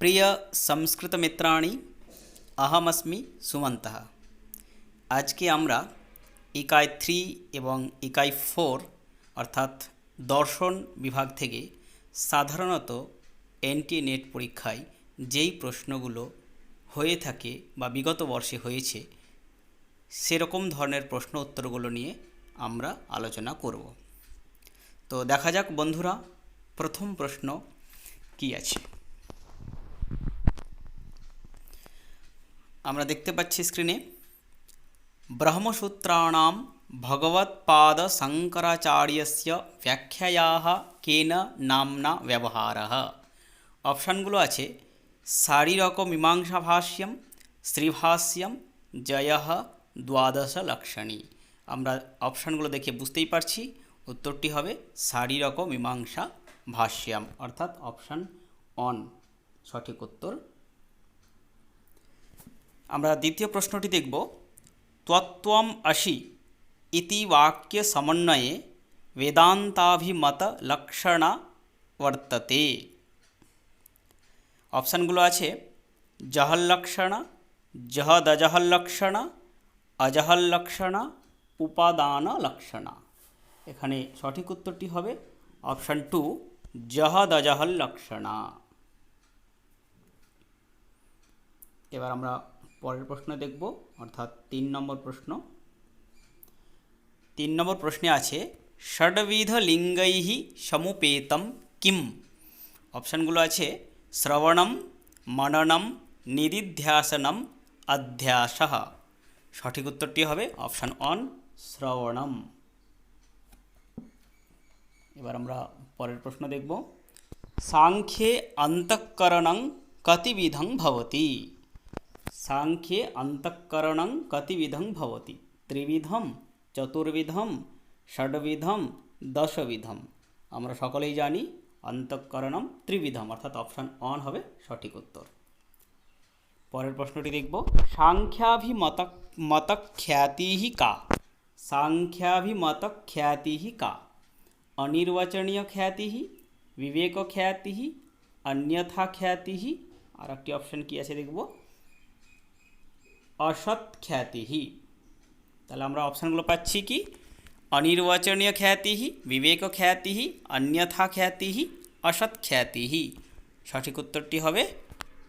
प्रिय संस्कृत मित्राणि अहमस्मि सुमन्तः। आज के आमरा इकाई 3 एवं इकाई 4 अर्थात दर्शन विभाग थेके साधारणत एनटीए नेट परीक्षाय जेई प्रश्नगुलो हये थाके बा विगत वर्षे हयेछे सेरकम धरनेर प्रश्न उत्तरगुलो निये आमरा आलोचना करब। तो देखा जाक बंधुरा प्रथम प्रश्न कि आछे। আমরা দেখতে পাচ্ছি স্ক্রিনে ব্রহ্মসূত্রাणां ভগবৎপাদ শঙ্করাচার্যस्य व्याख्यायाः केन नाम्ना व्यवहारः। অপশানগুলো আছে শারীরকমীমাংসাভাষ্যম, শ্রীভাষ্যম, জয়ः, দ্বাদশ লক্ষণী। আমরা অপশানগুলো দেখে বুঝতেই পারছি উত্তরটি হবে শারীরকমীমাংসা ভাষ্যম অর্থাৎ অপশান 1 সঠিক উত্তর। আমরা দ্বিতীয় প্রশ্নটি দেখব তত্ত্বম আসি ইতি বাক্য সমন্বয়ে বেদান্তাভিমত লক্ষণা বর্ততে। অপশানগুলো আছে জহল্লক্ষণা, জহদজহল্লক্ষণা, অজহল্লক্ষণা, উপাদান লক্ষণা। এখানে সঠিক উত্তরটি হবে অপশান 2 জহদজহল্লক্ষণা। এবার আমরা পরের প্রশ্ন দেখব অর্থাৎ 3 নম্বর প্রশ্ন। 3 নম্বর প্রশ্নে আছে ষডবিধ লিঙ্গৈঃ সমুপেতম কিম। অপশানগুলো আছে শ্রবণম, মননম, নিদিধ্যাসনম, অধ্যাসঃ। সঠিক উত্তরটি হবে অপশান 1 শ্রবণম। এবার আমরা পরের প্রশ্ন দেখব সাংখ্যে অন্তঃকরণং কতিবিধং ভবতি। সাংখ্যে অন্তঃকরণং কতিবিধং ভবতি? ত্রিবিধম, চতুর্বিধম, ষডবিধম, দশবিধম। আমরা সকলেই জানি অন্তঃকরণম ত্রিবিধম অর্থাৎ অপশান 1 হবে সঠিক উত্তর। পরের প্রশ্নটি দেখব সাংখ্যাভিমত খ্যাতিঃ কা। সাংখ্যাভিমত খ্যাতিঃ কা? অনির্বচনীয় খ্যাতিঃ, বিবেক খ্যাতিঃ, অন্যথা খ্যাতিঃ, আর একটি অপশান কি আছে দেখব অসৎ খ্যাতিঃ। তাহলে আমরা অপশানগুলো পাচ্ছি কি অনির্বচনীয় খ্যাতিঃ, বিবেক খ্যাতিঃ, অন্যথা খ্যাতিঃ, অসৎ খ্যাতিঃ। সঠিক উত্তরটি হবে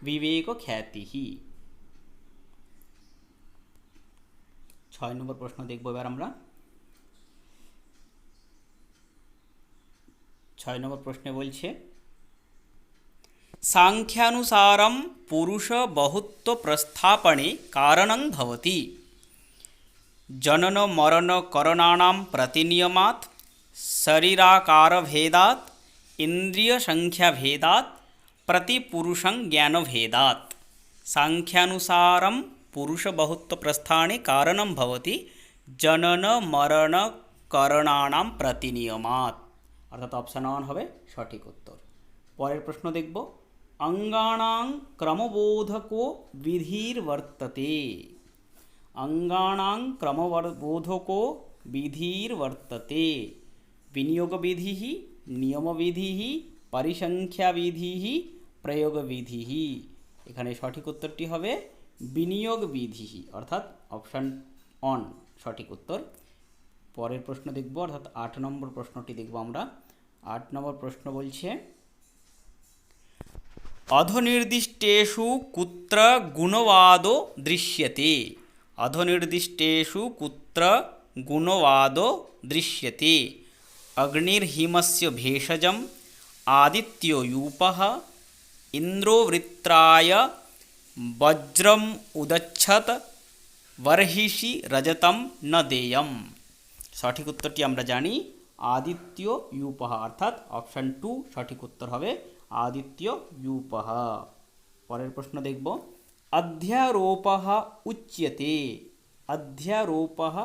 বিবেক খ্যাতিঃ। 6 নম্বর প্রশ্ন দেখব এবার আমরা। 6 নম্বর প্রশ্নে বলছে সাংখ্যানুসারম পুরুষ বহুত্ব প্রস্থাপনে কারণং ভবতি। জনন মরণ করণানাম প্রতিনিয়মাৎ, শরীরাকার ভেদাৎ, ইন্দ্রিয় সংখ্যা ভেদাৎ, প্রতিপুরুষং জ্ঞান ভেদাৎ। সাংখ্যানুসারম পুরুষ বহুত্ব প্রস্থানে কারণং ভবতি জনন মরণ করণানাম প্রতিনিয়মাৎ অর্থাৎ অপশান 1 হবে সঠিক উত্তর। পরের প্রশ্ন দেখব অঙ্গানাং ক্রমবোধকো বিধির্বর্ততে। অঙ্গানাং ক্রমবোধকো বিধির্বর্ততে। বিনিয়োগ বিধিঃ, নিয়ম বিধিঃ, পরিসংখ্যা বিধিঃ, প্রয়োগ বিধিঃ। এখানে সঠিক উত্তরটি হবে বিনিয়োগ বিধিঃ অর্থাৎ অপশান 1 সঠিক উত্তর। পরের প্রশ্ন দেখব অর্থাৎ 8 নম্বর প্রশ্নটি দেখব আমরা। 8 নম্বর প্রশ্ন বলছে অধনির্দিষ্টেষু কুত্র গুণবাদো দৃশ্যতে। অধনির্দিষ্টেষু কুত্র গুণবাদো দৃশ্যতে? অগ্নির্হিমস্য ভেষজম, আদিত্यो यूपः, ইন্দ্রো বৃত্রায় বজ্রম উদচ্ছত, বর্হিষি রজতম ন দেয়ম। সঠিক উত্তরটি আমরা জানি আদিত্য ইউপহ অর্থাৎ অপশান 2 সঠিক উত্তর হবে আদিত্য ইউপহ। পরের প্রশ্ন দেখব অধ্যারোপঃ উচ্যতে। অধ্যারোপঃ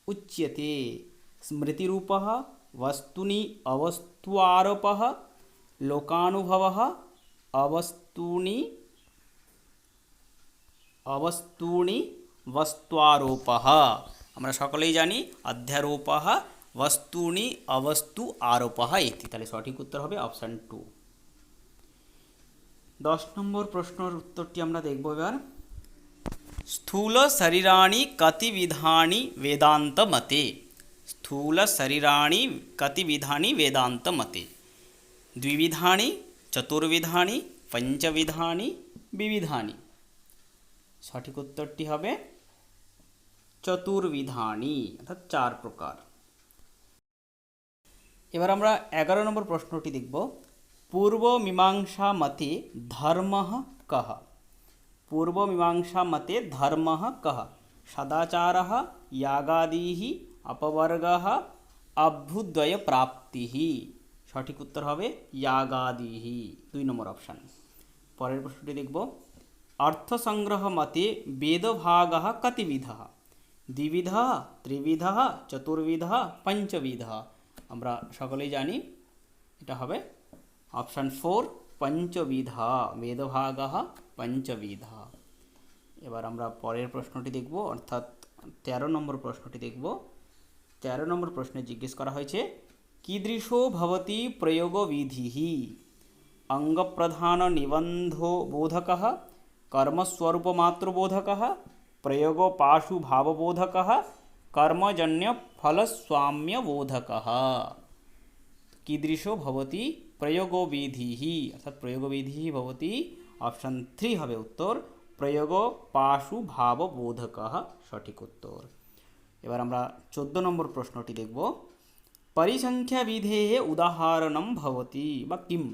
উচ্যতে স্মৃতিরূপঃ, বস্তুনি অবস্তুআরোপঃ, লোকানুভবঃ, অবস্তুনি বস্তুআরোপঃ। আমরা সকলেই জানি অধ্যারোপঃ বস্তুনি অবস্তু আরোপঃ ইতি। তাহলে সঠিক উত্তর হবে অপশান 2। 10 নম্বর প্রশ্নের উত্তরটি আমরা দেখব এবার। স্থূল শরীরাণি কতিবিধানি वेदांत मते। स्थूल शरीराणि कतिविधानि वेदांत मते। द्विविधानि, चतुर्विधानि, पंचविधानि, विविधानि। সঠিক উত্তরটি হবে চতুর্বিধানি, অর্থাৎ 4 প্রকার। এবার আমরা 11 নম্বর প্রশ্নটি দেখব। पूर्व मीमांसा मते धर्मः कः। पूर्व मीमांसा मते धर्मः कः। सदाचारः, यागादिः, अपवर्गः, अभ्युदय प्राप्तिः। সঠিক উত্তর হবে यागादिः, 2 নম্বর অপশন। পরের প্রশ্নটি দেখব। अर्थ संग्रह मते वेदभागः कतिविधः। द्विविधः, त्रिविधः, चतुर्विधः, पंचविधः। আমরা সকলেই জানি এটা হবে অপশন 4 पंचविधा। वेदभागः पंचविधा। এবার আমরা পরের প্রশ্নটি দেখব, অর্থাৎ 13 নম্বর প্রশ্নটি দেখব। 13 নম্বর প্রশ্নে জিজ্ঞেস করা হয়েছে कीदृशो भवति प्रयोगविधिः। अंगप्रधान निबंधो बोधकः, कर्मस्वरूपमात्रबोधकः, प्रयोगपाशुभावबोधकः, कर्मजन्यफलस्वाम्यबोधकः। कीदृशो भवति प्रयोगविधिः, अर्थात प्रयोगविधिः भवति ऑप्शन 3 হবে উত্তর प्रयोगपाशुभावबोधकः সঠিক উত্তর। এবার আমরা 14 নম্বর প্রশ্নটি দেখব। परिसंख्याविधेः उदाहरणं भवति বা किम्।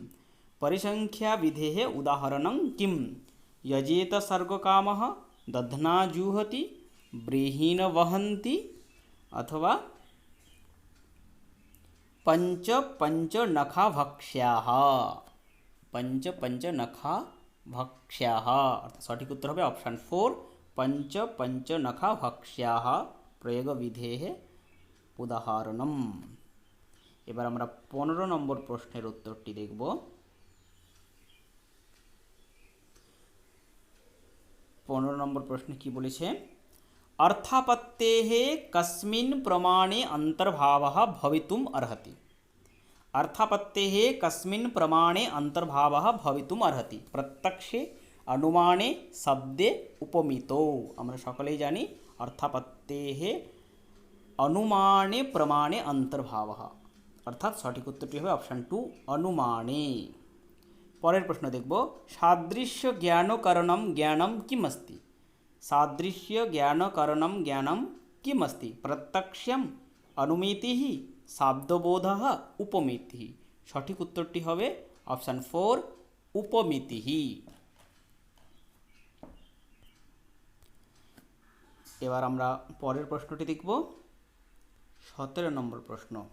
परिसंख्याविधेः उदाहरणं किम्। यजेत सर्गकामः, दध्ना जुहति, व्रीहीन वहन्ति, अथवा पंच पंच नखा भक्ष्याः। पंच पंच नखा भक्ष्याः, अर्थात सठिक उत्तर হবে ऑप्शन 4 पंच पंच नखा भक्ष्याः प्रयोगविधेः उदाहरणम। এবার আমরা 15 নম্বর প্রশ্নের উত্তরটি দেখব। 15 নম্বর প্রশ্নে কি বলেছে अर्थापत्तेः कस्मिन् प्रमाणे अंतर्भावः भवितुम् अर्हति। अर्थापत्तेः कस्मिन् प्रमाणे अंतर्भावः भवितुम् अर्हति। प्रत्यक्षे, अनुमाने, शब्दे, उपमितो। আমরা সকলেই জানি अर्थापत्तेः अनुमाने प्रमाणे अंतर्भावः, अर्थात सठिक उत्तरটি হবে ऑप्शन 2 अनुमाने। পরের প্রশ্ন দেখব सादृश्य ज्ञानकरणं ज्ञानं किम् अस्ति। सादृश्य ज्ञानकरणं ज्ञानं किम् अस्ति। प्रत्यक्षम, अनुमितिः, शब्दबोधः, उपमितिः। সঠিক উত্তরটি হবে ऑप्शन 4 उपमितिः। এবার আমরা পরের প্রশ্নটি দেখব 17 নম্বর প্রশ্ন।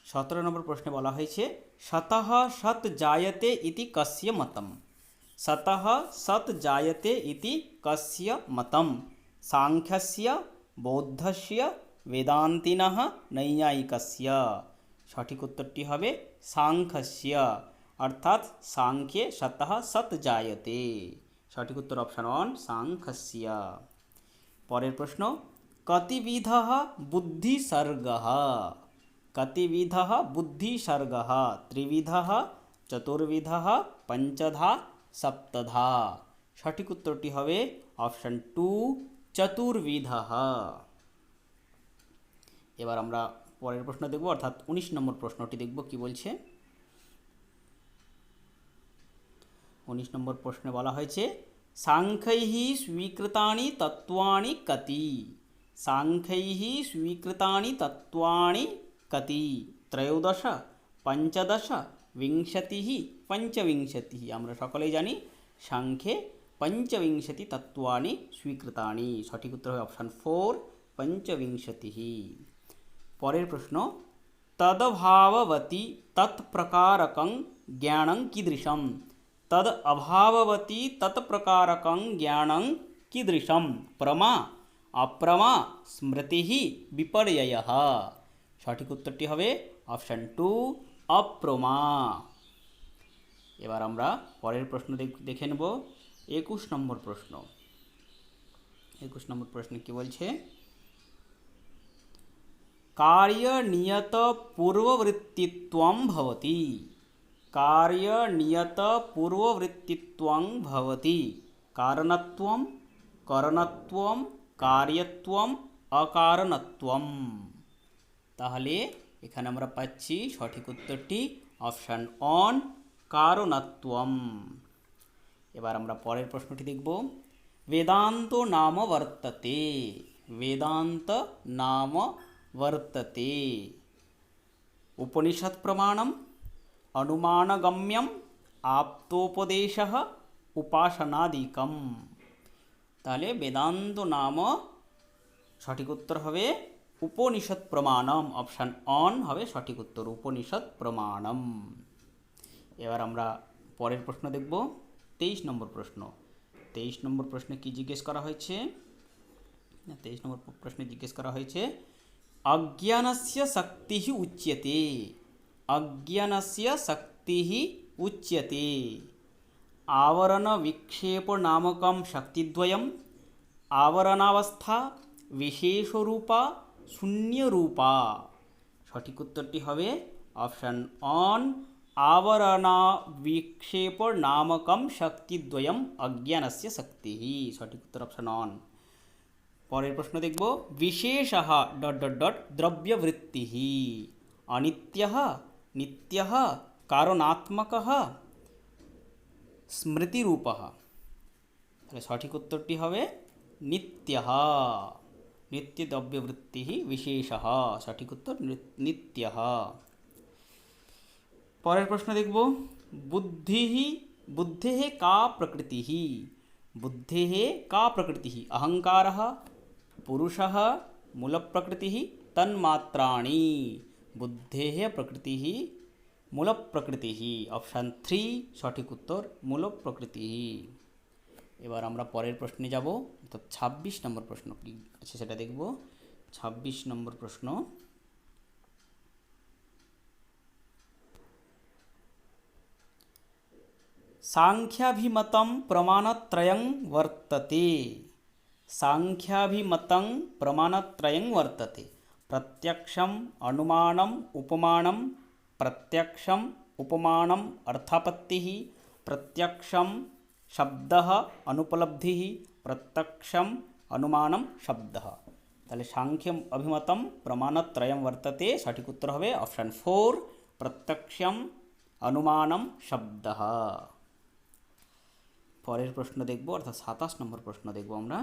17 নম্বর প্রশ্নে বলা হয়েছে शतः सत् जायते इति कस्य मतम्। शतः सत् जायते इति कस्य मतम्। सांख्यस्य, बौद्धस्य, वेदान्तिनः, नैयायिकस्य। সঠিক উত্তরটি হবে सांख्यस्य, अर्थात सांख्ये शतः सत् जायते। সঠিক উত্তর অপশন 1 सांख्यस्य। পরের প্রশ্ন कतिविधः बुद्धिसर्गः। कतिविधः बुद्धिसर्गः। त्रिविधः, चतुर्विधः, पंचधा, सप्तधा। সঠিক উত্তরটি হবে অপশন 2 চতুর্বিধः। এবার আমরা পরের প্রশ্ন দেখব, অর্থাৎ 19 নম্বর প্রশ্নটি দেখব কি বলছে। 19 নম্বর প্রশ্নে বলা হয়েছে सांख्यैः स्वीकृतानि तत्त्वानि कति। सांख्यैः स्वीकृतानि तत्त्वानि कति। 13, 15, 20, 25। আমরা সকলেই জানি सांख्ये 25 तत्त्वानि स्वीकृतानि। সঠিক উত্তর হবে অপশন 4 25। পরের প্রশ্ন तदभाववति तत्प्रकारकं ज्ञानं कीदृशं। तद अभाववती तत्प्रकारकं ज्ञानं कीदृशं। प्रमा, अप्रमा, स्मृति, विपर्ययः। সঠিক উত্তরটি হবে অপশন 2 অপ্রমা। এবার আমরা পরের প্রশ্ন দেখে নেব 21 নম্বর প্রশ্ন। 21 নম্বর প্রশ্নে কি বলছে कार्य नियत पूर्ववृत्तित्वं भवति। कार्यनियत पूर्ववृत्तित्वं भवति कारणत्वं करणत्वं कार्यत्वं অকারণত্বম। তাহলে এখানে আমরা পাচ্ছি সঠিক উত্তরটি অপশান অন কারণত্বম। এবার আমরা পরের প্রশ্নটি দেখব। वेदांत नाम वर्तते, वेदांत नाम वर्तते उपनिषद प्रमाणम अनुमानगम्यम आप्तोपदेशः उपासनादिकम। তাহলে वेदांत नाम সঠিক উত্তর হবে উপনিষদ প্রমাণম, অপশান অন হবে সঠিক উত্তর উপনিষদ প্রমাণম। এবার আমরা পরের প্রশ্ন দেখব 23 নম্বর প্রশ্ন। 23 নম্বর প্রশ্নে কি জিজ্ঞেস করা হয়েছে? 23 নম্বর প্রশ্নে জিজ্ঞেস করা হয়েছে অজ্ঞানস্য শক্তিঃ উচ্যতে, অজ্ঞানস্য শক্তিঃ উচ্যতে आवरण विक्षेप नामकं शक्तिद्वयम् आवरणावस्था विशेषरूपा शून्यरूपा। সঠিক উত্তরটি হবে অপশান অন आवरणा विक्षेप नामकं शक्तिद्वयम् अज्ञानस्य शक्तिः। সঠিক উত্তর অপশান অন। পরের প্রশ্ন দেখব विशेषः द्रव्यवृत्तिः अनित्यः नित्यः कारणात्मकः स्मृतिरूपः। তাহলে সঠিক উত্তরটি হবে নিত্যः, নিত্য দ্রব্যবৃত্তিः विशेषः। সঠিক উত্তর নিত্যः। পরের প্রশ্ন দেখব বুদ্ধিः बुद्धेः का प्रकृतिः, बुद्धेः का प्रकृतिः अहंकारः पुरुषः मूलप्रकृतिः तन्मात्राणि। बुद्धेः प्रकृतिः मूलप्रकृतिः অপশান 3 সঠিক উত্তর মূলপ্রকৃতিः। এবার আমরা পরের প্রশ্নে যাব, অর্থাৎ 26 নম্বর প্রশ্ন কি আছে সেটা দেখব। 26 নম্বর প্রশ্ন सांख्याभिमतं प्रमाणत्रयं वर्तते, सांख्याभिमतं प्रमाणत्रयं वर्तते प्रत्यक्षम् अनुमानम् उपमानं प्रत्यक्षम् उपमानम् अर्थापत्तिः प्रत्यक्षं शब्दः अनुपलब्धिः प्रत्यक्षम् अनुमानं शब्दः। তাহলে सांख्यम अभिमतं प्रमाणत्रयं वर्तते সঠিক উত্তর হবে অপশান 4 प्रत्यक्षम अनुमानम शब्दः। পরের প্রশ্ন দেখব, অর্থাৎ 27 নম্বর প্রশ্ন দেখব আমরা।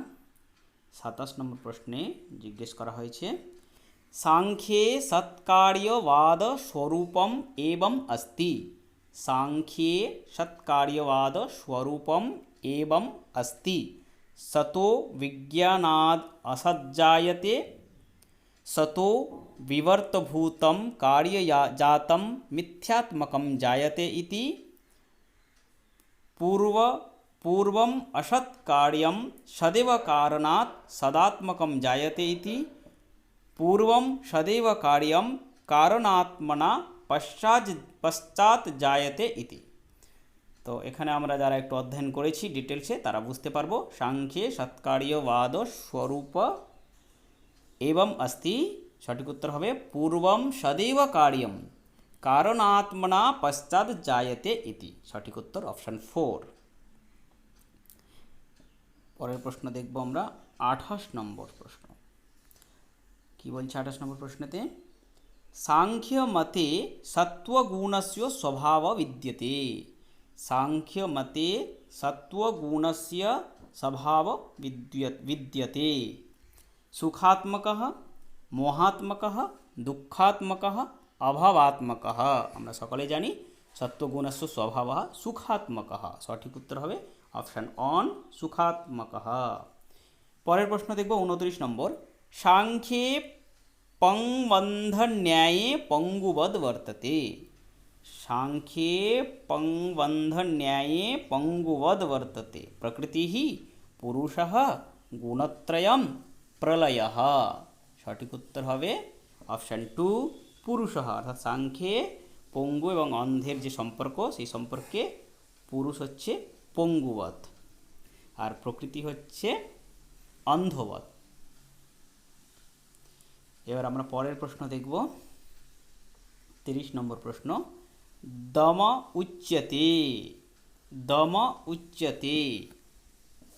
27 নম্বর প্রশ্নে জিজ্ঞেস করা হয়েছে सांख्ये सत्कार्यवाद स्वरूपम एवं अस्ति, सांख्ये सत्कार्यवाद स्वरूपम एवं अस्ति सतो विज्ञानाद् असज्जायते सतो विवर्तभूतं कार्यजातं मिथ्यात्मकं जायते इति पूर्वम् असत् कार्यं सदैव कारणात् सदात्मकं जायते इति पूर्वं सदैव कार्यं कारणात्मना पश्चात् जायते इति। তো এখানে আমরা যারা একটু অধ্যয়ন করেছি ডিটেলসে তারা বুঝতে পারবো সাংখ্যে সৎকার্যবাদ স্বরূপ এবং अस्ति সঠিক উত্তর হবে পূর্বম সदैव कार्यं कारणात्मना पश्चात् जायते इति। সঠিক উত্তর অপশান 4। পরের প্রশ্ন দেখব আমরা 28 নম্বর প্রশ্ন। কি বলছে 28 নম্বর প্রশ্নতে सांख्य मते सत्वगुणस्य स्वभाव विद्यते, सांख्य मते सत्वगुणस्य स्वभाव विद्यते सुखात्मकः मोहात्मकः दुःखात्मकः अभावात्मकः। আমরা সকলে জানি सत्वगुणस्य स्वभावः सुखात्मकः। সঠিক উত্তর হবে অপশান অন সুখাত্মকः। পরের প্রশ্ন দেখব 29 নম্বর सांख्ये पंगबन्धन्याये पंगुवद् वर्तते, सांख्ये पंगबन्धन्याये पंगुवद् वर्तते प्रकृतिः पुरुषः गुणत्रयं प्रलयः। সঠিক উত্তর হবে অপশান 2 পুরুষः। অর্থাৎ সাংখ্যে পঙ্গু এবং অন্ধের যে সম্পর্ক সেই সম্পর্কে পুরুষ হচ্ছে পঙ্গুবৎ আর প্রকৃতি হচ্ছে অন্ধবৎ। এবার আমরা পরের প্রশ্ন দেখব 30 নম্বর প্রশ্ন दम उच्यते, दम उच्यते।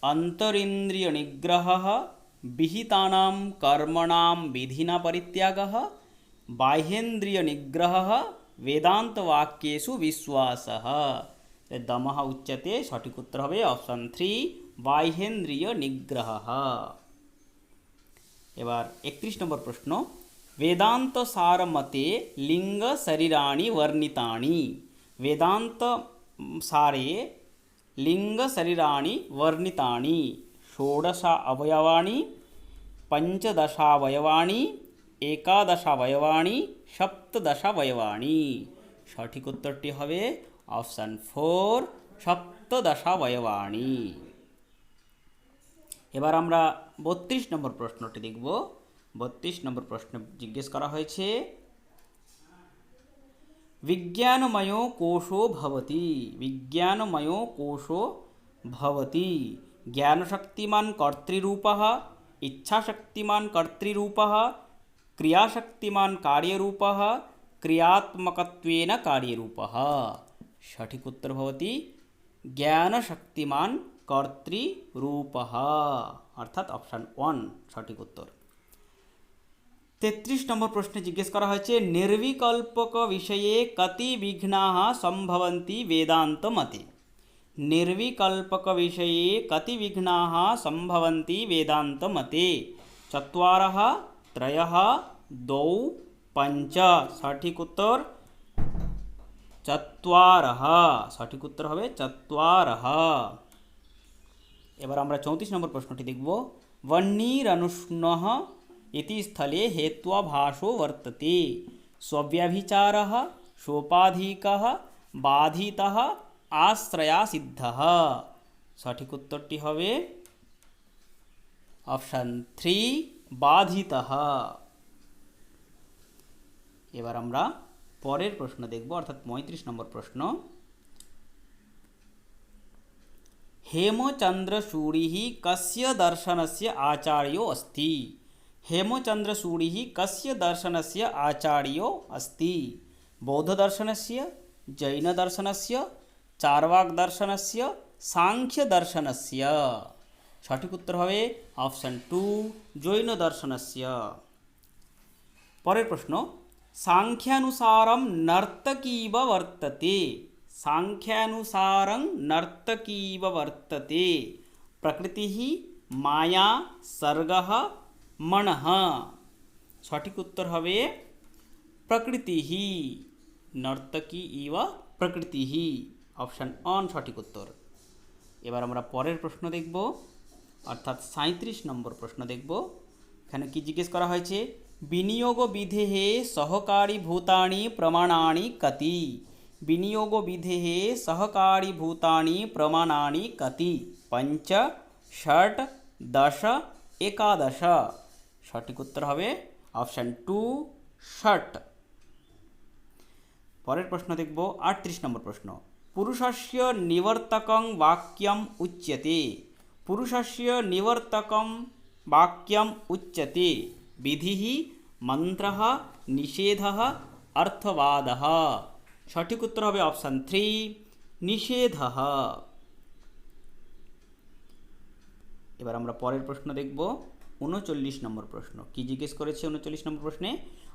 अंतरिंद्रिय निग्रहः विहितानां कर्मणां विधिना परित्यागः, बाह्येन्द्रिय निग्रहः वेदान्तवाक्येषु विश्वासः। दमः उच्यते सठिक उत्तर হবে অপশন 3 বাহ্যেন্দ্রিয় নিগ্রহः। এবার 31 নম্বর প্রশ্ন, वेदांत सार मते लिंग शरीराणि वर्णितानि। वेदांत सारे लिंग शरीराणि वर्णितानि। षोडश अवयवानि, पंचदशावयवानि, एकादशावयवानि, सप्तदशावयवानि। सठिक उत्तरटी हबे ऑप्शन 4 सप्तदशावयवानि। এবার আমরা 32 নম্বর প্রশ্নটি দেখব। 32 নম্বর প্রশ্ন জিজ্ঞেস করা হয়েছে, विज्ञानमयो कोशो भवति, विज्ञानमयो कोशो भवति। ज्ञानशक्तिमान् कर्तृरूपः, इच्छाशक्तिमान् कर्तृरूपः, क्रियाशक्तिमान् कार्यरूपः, क्रियात्मकत्वेन कार्यरूपः। सठिक उत्तर भवति ज्ञानशक्तिमान् कर्तृरूपः अर्थात ऑप्शन 1 सठिक उत्तर। 33 নম্বর প্রশ্নে জিজ্ঞেস করা হয়েছে, निर्विकल्पक विषये कति विघ्नाः सम्भवन्ति वेदांत मते। निर्विकल्पक विषये कति विघ्नाः सम्भवन्ति वेदांत मते। चत्वारः, त्रयः, द्वौ, पञ्च। सठिक उत्तर चत्वारः। सठिक उत्तर হবে चत्वारः। এবার আমরা 34 নম্বর প্রশ্নটি দেখব। वह्निरनुष्णः इति स्थले हेत्वाभासो वर्तते। स्वव्यभिचारः, सोपाधिकः, बाधितः, आश्रयासिद्धः। सठिक उत्तरटी হবে ऑप्शन 3 बाधितः। এবার আমরা পরের প্রশ্ন দেখব অর্থাৎ 35 নম্বর প্রশ্ন। हेमचंद्रसूरिः कस्य दर्शनस्य आचार्यो अस्ति। हेमचंद्रसूरिः कस्य दर्शनस्य आचार्यो अस्ति। बौद्धदर्शनस्य, जैनदर्शनस्य, चार्वाकदर्शनस्य, सांख्यदर्शनस्य। सठिक उत्तर হবে ऑप्शन 2 जैनदर्शनस्य। পরের প্রশ্ন, सांख्यानुसारं नर्तकीव वर्तते। सांख्यानुसारं नर्तकीव वर्तते। प्रकृतिः, माया, सर्गः, मनः। सठिक उत्तर হবে प्रकृतिः। नर्तकी इव प्रकृतिः ऑप्शन 1 सठिक उत्तर। এবার আমরা পরের প্রশ্ন দেখব অর্থাৎ 37 নম্বর প্রশ্ন দেখব। এখানে কি জিজ্ঞেস করা হয়েছে, विनियोग विधेः सहकारी भूतानि प्रमाणानि कति। विनियोग विधेः सहकारी भूतानि प्रमाणानि कति। 5, 6, 10, 11। सठिक उत्तर হবে ऑप्शन 2 6। পরের প্রশ্ন দেখব 38 নম্বর প্রশ্ন। পুরুষस्य নিবর্তকং वाक्यम उच्यते। पुरुषस्य निवर्तकं वाक्यम उच्यते। विधिः, मंत्रः, निषेधः, अर्थवादः। सठिक उत्तर হবে ऑप्शन 3 निषेधः। এবার আমরা পরের প্রশ্ন দেখব 39 নম্বর প্রশ্ন। কি জিজ্ঞেস করেছে 39 নম্বর প্রশ্নে,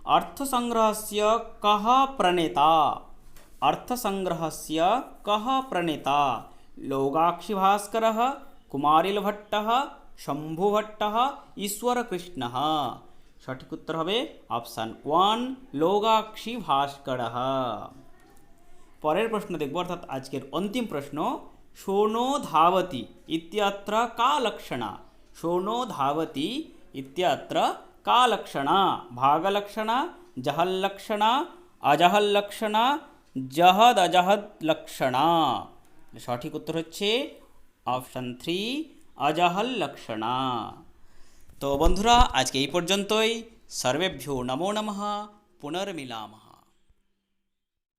अर्थसंग्रहस्य कः प्रणेता। अर्थसंग्रहस्य कः प्रणेता। लोगाक्षिभास्करः, कुमारिलभट्टः, शम्भुभट्टः, ईश्वरकृष्णः। सठिक उत्तर হবে ऑप्शन 1 लोगाक्षी भास्करः। পরের প্রশ্ন দেখব অর্থাৎ আজকের অন্তিম প্রশ্ন, शोनो धावति इत्यत्र का लक्षणा। शोनो धावति इत्यत्र का लक्षणा। भागलक्षणा, जहल्लक्षणा, अजहल्लक्षणा, जहद अजहद लक्षणा। সঠিক উত্তর হচ্ছে অপশন 3 अजहल लक्षणा। तो बंधुरा आज के এই পর্যন্তই। सर्वेभ्यो नमो नमः। पुनर्मिलामः।